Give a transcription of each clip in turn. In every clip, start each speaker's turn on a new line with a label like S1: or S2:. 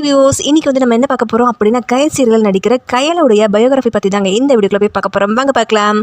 S1: Viewers, இன்னைக்கு வந்து நம்ம என்ன பார்க்க போகிறோம் அப்படின்னா கயல் சீரியல் நடிக்கிற கயலுடைய பயோகிராஃபி பற்றி தாங்க இந்த வீடியோக்குள்ள போய் பார்க்க போகிறோம். வாங்க பார்க்கலாம்.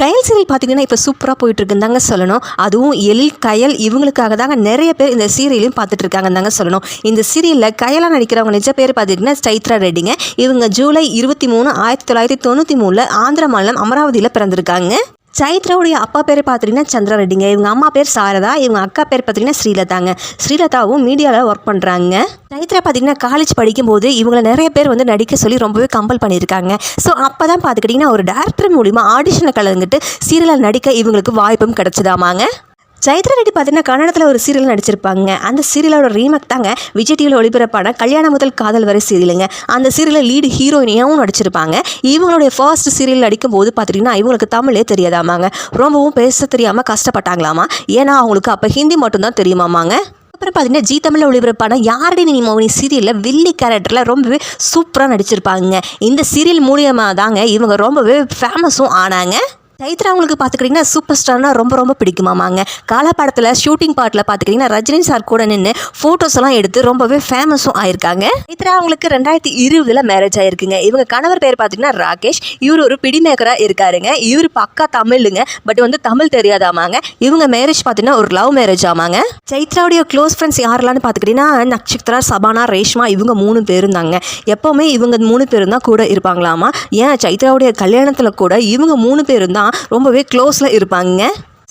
S1: கயல் சீரியல் பார்த்தீங்கன்னா இப்போ சூப்பராக போயிட்டுருக்குன்னு தாங்க சொல்லணும். அதுவும் எழில் கயல் இவங்களுக்காக தாங்க நிறைய பேர் இந்த சீரியலையும் பார்த்துட்டு இருக்காங்கன்னு தாங்க சொல்லணும். இந்த சீரியலில் கயலாக நடிக்கிறவங்க நிஜ பேர் பார்த்தீங்கன்னா சைத்ரா ரெட்டிங்க. இவங்க ஜூலை 23, 1993 ஆந்திர மாநிலம் அமராவதியில் பிறந்திருக்காங்க. சைத்ராவுடைய அப்பா பேர் பார்த்தீங்கன்னா சந்திரா ரெட்டிங்க. இவங்க அம்மா பேர் சாரதா. இவங்க அக்கா பேர் பார்த்தீங்கன்னா ஸ்ரீலதாங்க. ஸ்ரீலதாவும் மீடியாவில் ஒர்க் பண்ணுறாங்க. சைத்ரா பார்த்தீங்கன்னா காலேஜ் படிக்கும்போது இவங்களை நிறைய பேர் வந்து நடிக்க சொல்லி ரொம்பவே கம்பல் பண்ணியிருக்காங்க. ஸோ அப்போ தான் பார்த்துக்கிட்டிங்கன்னா ஒரு டேரக்டர் மூலிமா ஆடிஷனை கலந்துட்டு சீரியலில் நடிக்க இவங்களுக்கு வாய்ப்பும் கிடச்சிதாமாங்க. சைத்ரா ரெட்டி பார்த்தீங்கன்னா கன்னடத்தில் ஒரு சீரியல் நடிச்சிருப்பாங்க. அந்த சீரியலோட ரீமேக் தாங்க விஜய் டிவியில் ஒளிபரப்பான கல்யாணம் முதல் காதல் வரை சீரியலுங்க. அந்த சீரியலில் லீடு ஹீரோயினியாகவும் நடிச்சிருப்பாங்க. இவங்களுடைய ஃபர்ஸ்ட் சீரியல் நடிக்கும் போது பார்த்துட்டிங்கன்னா இவங்களுக்கு தமிழே தெரியாதாமாங்க. ரொம்பவும் பேச தெரியாமல் கஷ்டப்பட்டாங்களாமா. ஏன்னா அவங்களுக்கு அப்போ ஹிந்தி மட்டும்தான் தெரியுமாமாங்க. அப்புறம் பார்த்தீங்கன்னா ஜி தமிழில் ஒளிபரப்பான யாரடி நீ மௌனி சீரியலில் வில்லி கேரக்டரில் ரொம்பவே சூப்பராக நடிச்சிருப்பாங்க. இந்த சீரியல் மூலியமாக தாங்க இவங்க ரொம்பவே ஃபேமஸும் ஆனாங்க. சைத்ரா அவங்களுக்கு பார்த்துக்கிட்டிங்கன்னா சூப்பர் ஸ்டார்னா ரொம்ப ரொம்ப பிடிக்குமாமாங்க. காலப்படத்தில் ஷூட்டிங் பார்ட்டில் பார்த்துக்கிட்டிங்கன்னா ரஜினி சார் கூட நின்று ஃபோட்டோஸ் எல்லாம் எடுத்து ரொம்பவே ஃபேமஸும் ஆயிருக்காங்க. சைத்ரா அவங்களுக்கு 2020 மேரேஜ் ஆயிருக்குங்க. இவங்க கணவர் பேர் பார்த்தீங்கன்னா ராகேஷ். இவர் ஒரு பிடிமேக்கராக இருக்காருங்க. இவர் பக்கா தமிழுங்க. பட் வந்து தமிழ் தெரியாதாமாங்க. இவங்க மேரேஜ் பார்த்தீங்கன்னா ஒரு லவ் மேரேஜ் ஆமாங்க. சைத்ராவுடைய க்ளோஸ் ஃப்ரெண்ட்ஸ் யாரெல்லாம்னு பார்த்துக்கிட்டிங்கன்னா நக்ஷத்ரா, சபானா, ரேஷ்மா இவங்க 3 பேரும் தாங்க. எப்போவுமே இவங்க 3 பேரும் தான் கூட இருப்பாங்களாமா. ஏன் சைத்ராவுடைய கல்யாணத்தில் கூட இவங்க 3 பேரும் தான் ரொம்பவே க்ளோஸில் இருப்பாங்க.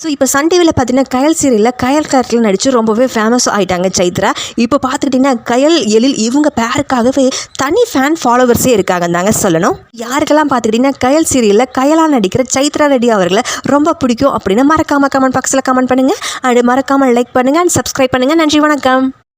S1: ஸோ இப்போ சன் டிவியில் பார்த்தீங்கன்னா கயல் சீரியலில் கயல் கேரக்டரில் நடித்து ரொம்பவே ஃபேமஸ் ஆகிட்டாங்க சைத்ரா. இப்போ பார்த்துக்கிட்டிங்கன்னா கயல் எழில் இவங்க பேருக்காகவே தனி ஃபேன் ஃபாலோவர்ஸே இருக்காங்கன்னு தாங்க சொல்லணும். யாருக்கெல்லாம் பார்த்துக்கிட்டிங்கன்னா கயல் சீரியலில் கயலாக நடிக்கிற சைத்ரா ரெட்டி அவர்களை ரொம்ப பிடிக்கும் அப்படின்னு மறக்காமல் கமெண்ட் பாக்ஸில் கமெண்ட் பண்ணுங்கள். அண்ட் மறக்காமல் லைக் பண்ணுங்கள் அண்ட் சப்ஸ்கிரைப் பண்ணுங்கள். நன்றி, வணக்கம்.